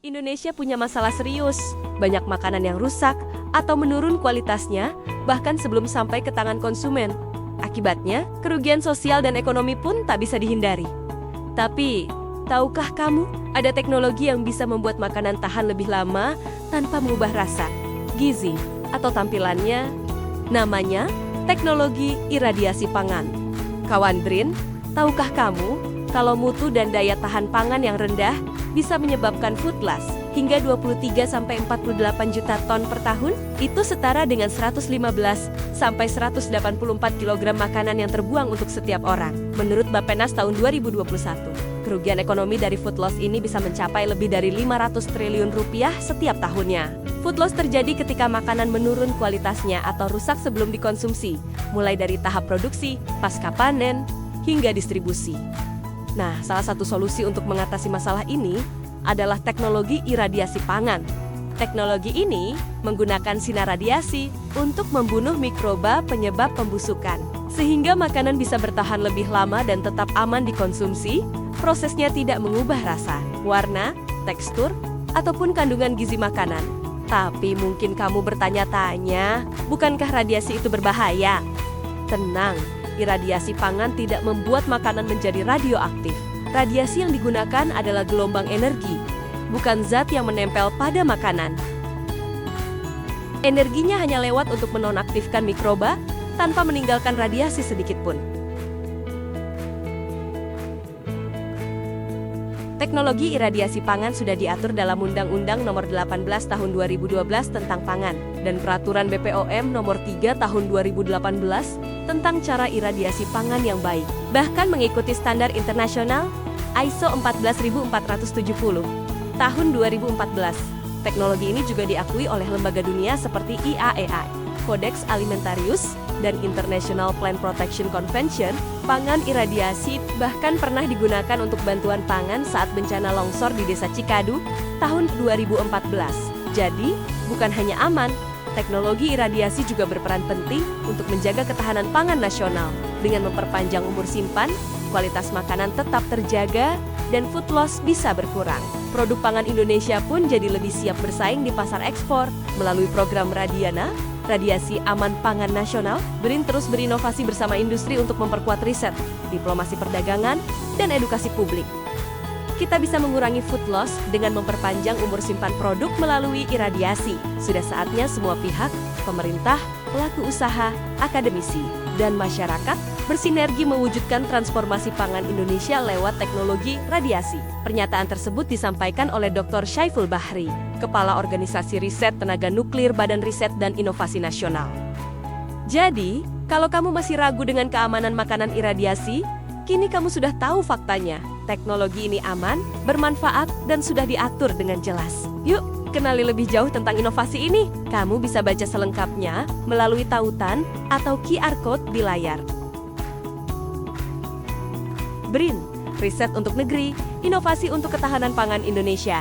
Indonesia punya masalah serius, banyak makanan yang rusak atau menurun kualitasnya, bahkan sebelum sampai ke tangan konsumen. Akibatnya, kerugian sosial dan ekonomi pun tak bisa dihindari. Tapi, tahukah kamu, ada teknologi yang bisa membuat makanan tahan lebih lama tanpa mengubah rasa, gizi, atau tampilannya? Namanya, teknologi iradiasi pangan. Kawan Brin, tahukah kamu, kalau mutu dan daya tahan pangan yang rendah bisa menyebabkan food loss hingga 23-48 juta ton per tahun? Itu setara dengan 115-184 kg makanan yang terbuang untuk setiap orang. Menurut Bappenas tahun 2021, kerugian ekonomi dari food loss ini bisa mencapai lebih dari 500 triliun rupiah setiap tahunnya. Food loss terjadi ketika makanan menurun kualitasnya atau rusak sebelum dikonsumsi, mulai dari tahap produksi, pasca panen, hingga distribusi. Nah, salah satu solusi untuk mengatasi masalah ini adalah teknologi iradiasi pangan. Teknologi ini menggunakan sinar radiasi untuk membunuh mikroba penyebab pembusukan. Sehingga makanan bisa bertahan lebih lama dan tetap aman dikonsumsi, prosesnya tidak mengubah rasa, warna, tekstur, ataupun kandungan gizi makanan. Tapi mungkin kamu bertanya-tanya, bukankah radiasi itu berbahaya? Tenang. Iradiasi pangan tidak membuat makanan menjadi radioaktif. Radiasi yang digunakan adalah gelombang energi, bukan zat yang menempel pada makanan. Energinya hanya lewat untuk menonaktifkan mikroba tanpa meninggalkan radiasi sedikit pun. Teknologi iradiasi pangan sudah diatur dalam Undang-Undang Nomor 18 Tahun 2012 tentang Pangan dan Peraturan BPOM Nomor 3 Tahun 2018 tentang cara iradiasi pangan yang baik. Bahkan mengikuti standar internasional ISO 14470 tahun 2014. Teknologi ini juga diakui oleh lembaga dunia seperti IAEA, Codex Alimentarius, dan International Plant Protection Convention. Pangan iradiasi bahkan pernah digunakan untuk bantuan pangan saat bencana longsor di Desa Cikadu tahun 2014. Jadi, bukan hanya aman, teknologi iradiasi juga berperan penting untuk menjaga ketahanan pangan nasional. Dengan memperpanjang umur simpan, kualitas makanan tetap terjaga, dan food loss bisa berkurang. Produk pangan Indonesia pun jadi lebih siap bersaing di pasar ekspor. Melalui program Radiana, Radiasi Aman Pangan Nasional, BRIN terus berinovasi bersama industri untuk memperkuat riset, diplomasi perdagangan, dan edukasi publik. Kita bisa mengurangi food loss dengan memperpanjang umur simpan produk melalui iradiasi. Sudah saatnya semua pihak, pemerintah, pelaku usaha, akademisi, dan masyarakat bersinergi mewujudkan transformasi pangan Indonesia lewat teknologi radiasi. Pernyataan tersebut disampaikan oleh Dr. Syaiful Bahri, Kepala Organisasi Riset Tenaga Nuklir Badan Riset dan Inovasi Nasional. Jadi, kalau kamu masih ragu dengan keamanan makanan iradiasi, kini kamu sudah tahu faktanya. Teknologi ini aman, bermanfaat, dan sudah diatur dengan jelas. Yuk, kenali lebih jauh tentang inovasi ini. Kamu bisa baca selengkapnya melalui tautan atau QR Code di layar. BRIN, riset untuk negeri, inovasi untuk ketahanan pangan Indonesia.